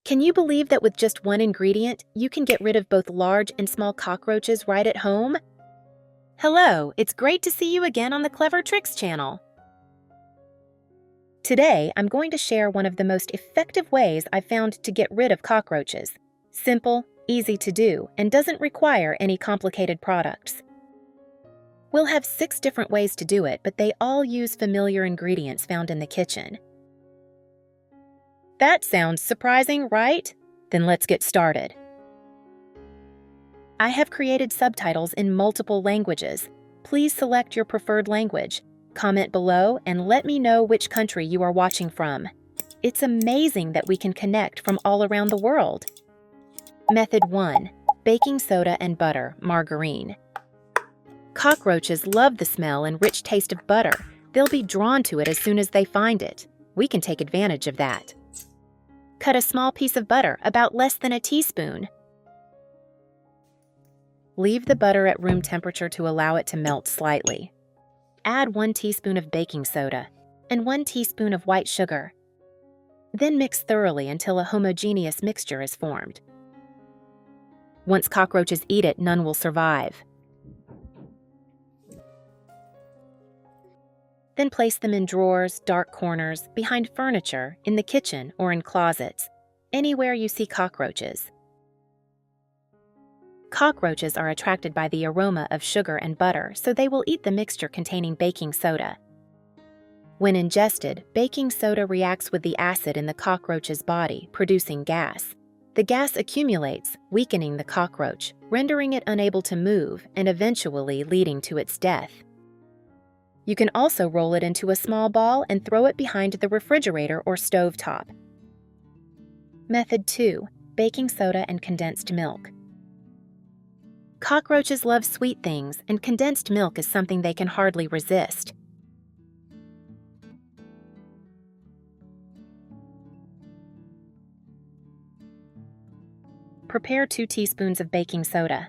Can you believe that with just one ingredient, you can get rid of both large and small cockroaches right at home? Hello, it's great to see you again on the Clever Tricks channel. Today, I'm going to share one of the most effective ways I've found to get rid of cockroaches. Simple, easy to do, and doesn't require any complicated products. We'll have 6 different ways to do it, but they all use familiar ingredients found in the kitchen. That sounds surprising, right? Then let's get started. I have created subtitles in multiple languages. Please select your preferred language. Comment below and let me know which country you are watching from. It's amazing that we can connect from all around the world. Method 1. Baking soda and butter, margarine. Cockroaches love the smell and rich taste of butter. They'll be drawn to it as soon as they find it. We can take advantage of that. Cut a small piece of butter, about less than a teaspoon. Leave the butter at room temperature to allow it to melt slightly. Add 1 teaspoon of baking soda and 1 teaspoon of white sugar. Then mix thoroughly until a homogeneous mixture is formed. Once cockroaches eat it, none will survive. Then place them in drawers, dark corners, behind furniture, in the kitchen, or in closets, anywhere you see cockroaches. Cockroaches are attracted by the aroma of sugar and butter, so they will eat the mixture containing baking soda. When ingested, baking soda reacts with the acid in the cockroach's body, producing gas. The gas accumulates, weakening the cockroach, rendering it unable to move, and eventually leading to its death. You can also roll it into a small ball and throw it behind the refrigerator or stove top. Method 2. Baking soda and condensed milk. Cockroaches love sweet things, and condensed milk is something they can hardly resist. Prepare 2 teaspoons of baking soda.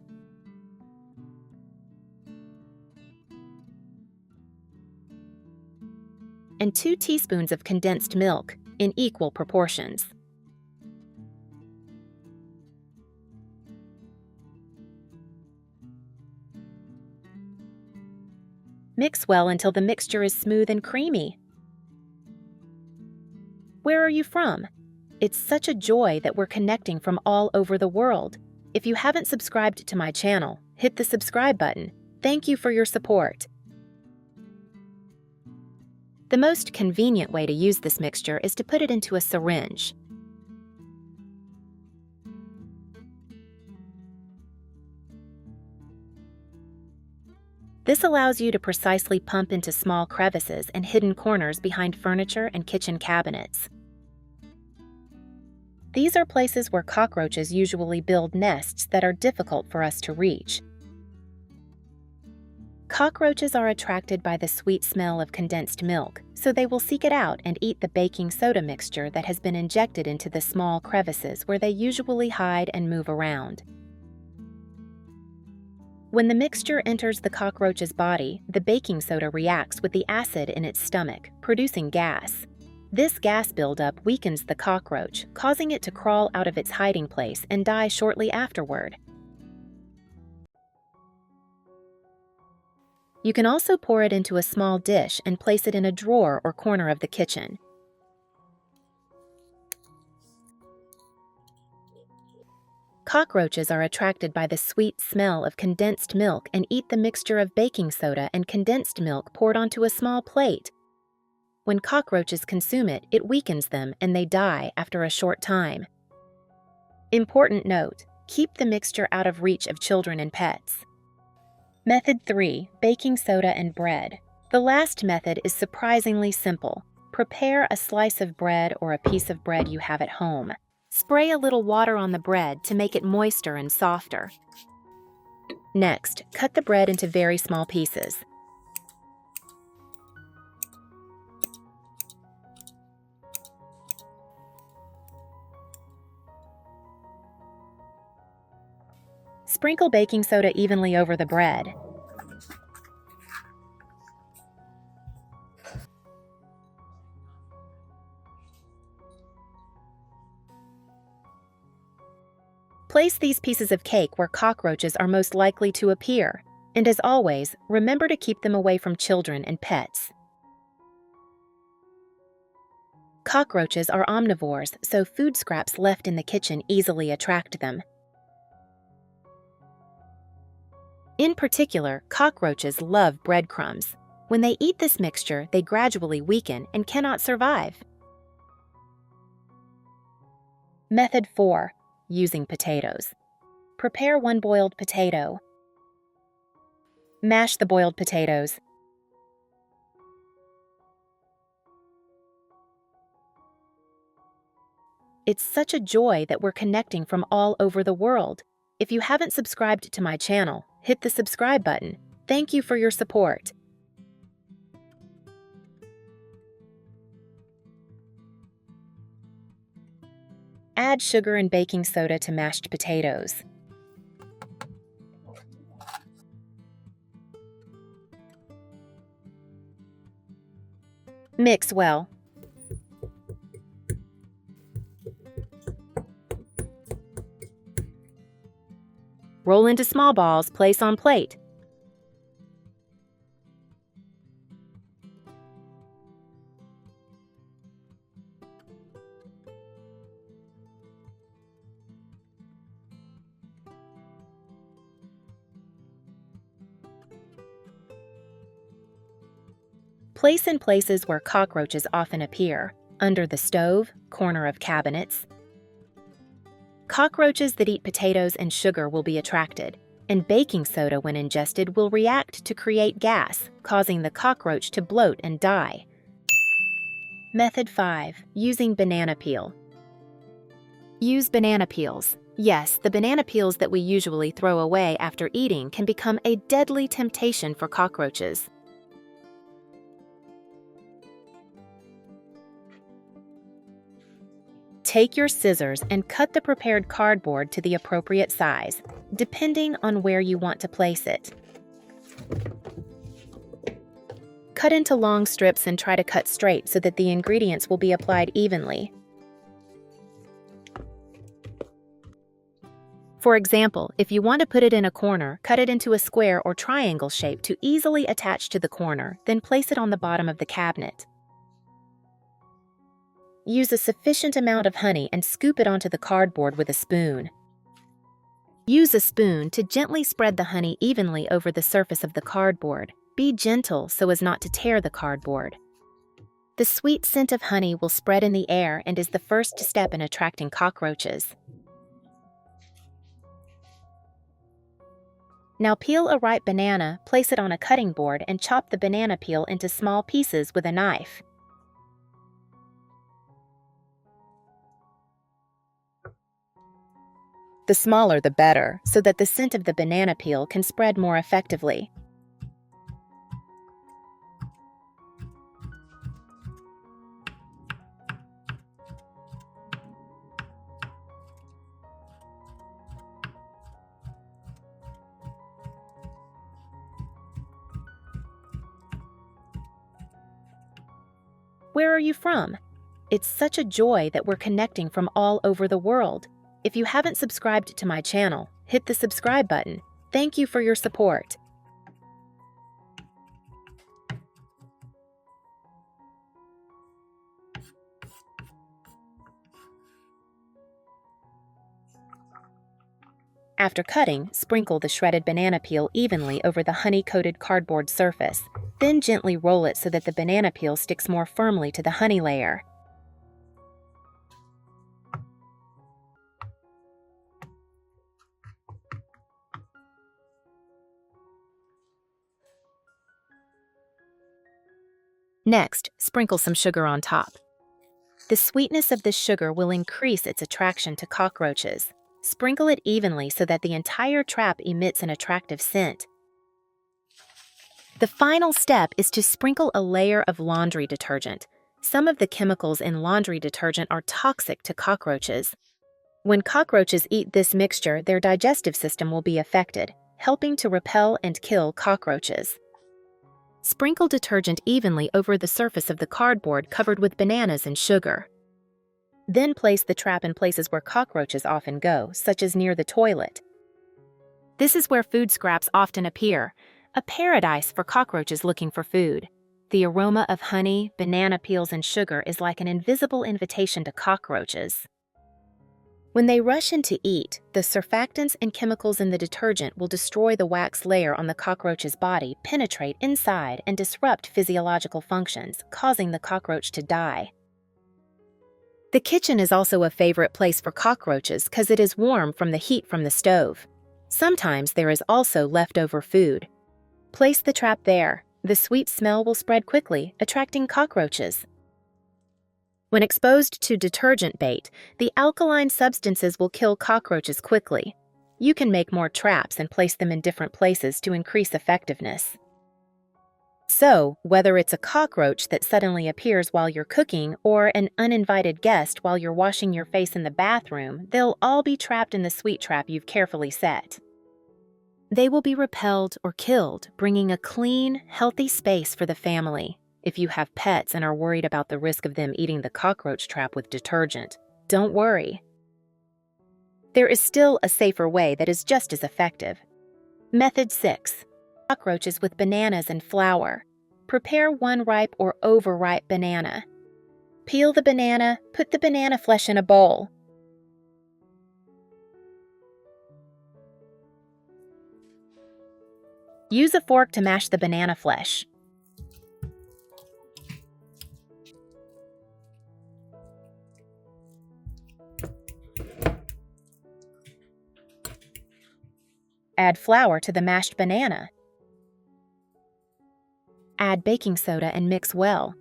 And 2 teaspoons of condensed milk in equal proportions. Mix well until the mixture is smooth and creamy. Where are you from? It's such a joy that we're connecting from all over the world. If you haven't subscribed to my channel, hit the subscribe button. Thank you for your support. The most convenient way to use this mixture is to put it into a syringe. This allows you to precisely pump into small crevices and hidden corners behind furniture and kitchen cabinets. These are places where cockroaches usually build nests that are difficult for us to reach. Cockroaches are attracted by the sweet smell of condensed milk, so they will seek it out and eat the baking soda mixture that has been injected into the small crevices where they usually hide and move around. When the mixture enters the cockroach's body, the baking soda reacts with the acid in its stomach, producing gas. This gas buildup weakens the cockroach, causing it to crawl out of its hiding place and die shortly afterward. You can also pour it into a small dish and place it in a drawer or corner of the kitchen. Cockroaches are attracted by the sweet smell of condensed milk and eat the mixture of baking soda and condensed milk poured onto a small plate. When cockroaches consume it, it weakens them and they die after a short time. Important note: keep the mixture out of reach of children and pets. Method 3. Baking soda and bread. The last method is surprisingly simple. Prepare a slice of bread or a piece of bread you have at home. Spray a little water on the bread to make it moister and softer. Next, cut the bread into very small pieces. Sprinkle baking soda evenly over the bread. Place these pieces of cake where cockroaches are most likely to appear, and as always, remember to keep them away from children and pets. Cockroaches are omnivores, so food scraps left in the kitchen easily attract them. In particular, cockroaches love breadcrumbs. When they eat this mixture, they gradually weaken and cannot survive. Method 4. Using potatoes. Prepare one boiled potato. Mash the boiled potatoes. It's such a joy that we're connecting from all over the world. If you haven't subscribed to my channel, hit the subscribe button. Thank you for your support. Add sugar and baking soda to mashed potatoes. Mix well. Roll into small balls, place on plate. Place in places where cockroaches often appear, under the stove, corner of cabinets. Cockroaches that eat potatoes and sugar will be attracted, and baking soda when ingested will react to create gas, causing the cockroach to bloat and die. Method 5. Using banana peel. Use banana peels. Yes, the banana peels that we usually throw away after eating can become a deadly temptation for cockroaches. Take your scissors and cut the prepared cardboard to the appropriate size, depending on where you want to place it. Cut into long strips and try to cut straight so that the ingredients will be applied evenly. For example, if you want to put it in a corner, cut it into a square or triangle shape to easily attach to the corner, then place it on the bottom of the cabinet. Use a sufficient amount of honey and scoop it onto the cardboard with a spoon. Use a spoon to gently spread the honey evenly over the surface of the cardboard. Be gentle so as not to tear the cardboard. The sweet scent of honey will spread in the air and is the first step in attracting cockroaches. Now peel a ripe banana, place it on a cutting board, and chop the banana peel into small pieces with a knife. The smaller the better, so that the scent of the banana peel can spread more effectively. Where are you from? It's such a joy that we're connecting from all over the world. If you haven't subscribed to my channel, hit the subscribe button. Thank you for your support. After cutting, sprinkle the shredded banana peel evenly over the honey-coated cardboard surface. Then gently roll it so that the banana peel sticks more firmly to the honey layer. Next, sprinkle some sugar on top. The sweetness of the sugar will increase its attraction to cockroaches. Sprinkle it evenly so that the entire trap emits an attractive scent. The final step is to sprinkle a layer of laundry detergent. Some of the chemicals in laundry detergent are toxic to cockroaches. When cockroaches eat this mixture, their digestive system will be affected, helping to repel and kill cockroaches. Sprinkle detergent evenly over the surface of the cardboard covered with bananas and sugar. Then place the trap in places where cockroaches often go, such as near the toilet. This is where food scraps often appear, a paradise for cockroaches looking for food. The aroma of honey, banana peels, and sugar is like an invisible invitation to cockroaches. When they rush in to eat, the surfactants and chemicals in the detergent will destroy the wax layer on the cockroach's body, penetrate inside, and disrupt physiological functions, causing the cockroach to die. The kitchen is also a favorite place for cockroaches because it is warm from the heat from the stove. Sometimes there is also leftover food. Place the trap there. The sweet smell will spread quickly, attracting cockroaches. When exposed to detergent bait, the alkaline substances will kill cockroaches quickly. You can make more traps and place them in different places to increase effectiveness. So, whether it's a cockroach that suddenly appears while you're cooking or an uninvited guest while you're washing your face in the bathroom, they'll all be trapped in the sweet trap you've carefully set. They will be repelled or killed, bringing a clean, healthy space for the family. If you have pets and are worried about the risk of them eating the cockroach trap with detergent, don't worry. There is still a safer way that is just as effective. Method 6. Cockroaches with bananas and flour. Prepare one ripe or overripe banana. Peel the banana, put the banana flesh in a bowl. Use a fork to mash the banana flesh. Add flour to the mashed banana. Add baking soda and mix well.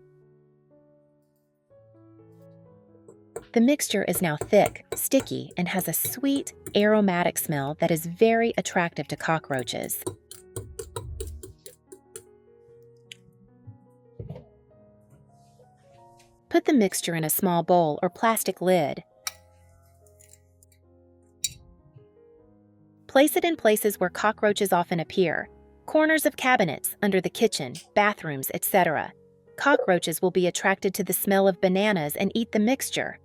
The mixture is now thick, sticky, and has a sweet, aromatic smell that is very attractive to cockroaches. Put the mixture in a small bowl or plastic lid. Place it in places where cockroaches often appear, corners of cabinets, under the kitchen, bathrooms, etc. Cockroaches will be attracted to the smell of bananas and eat the mixture.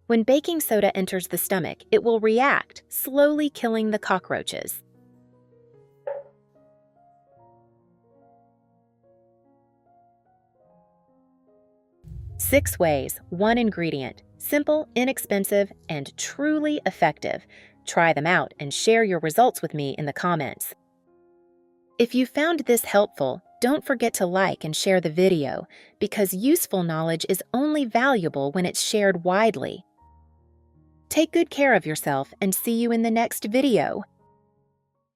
When baking soda enters the stomach, it will react, slowly killing the cockroaches. Six ways, one ingredient. Simple, inexpensive, and truly effective. Try them out and share your results with me in the comments. If you found this helpful, don't forget to like and share the video, because useful knowledge is only valuable when it's shared widely. Take good care of yourself and see you in the next video.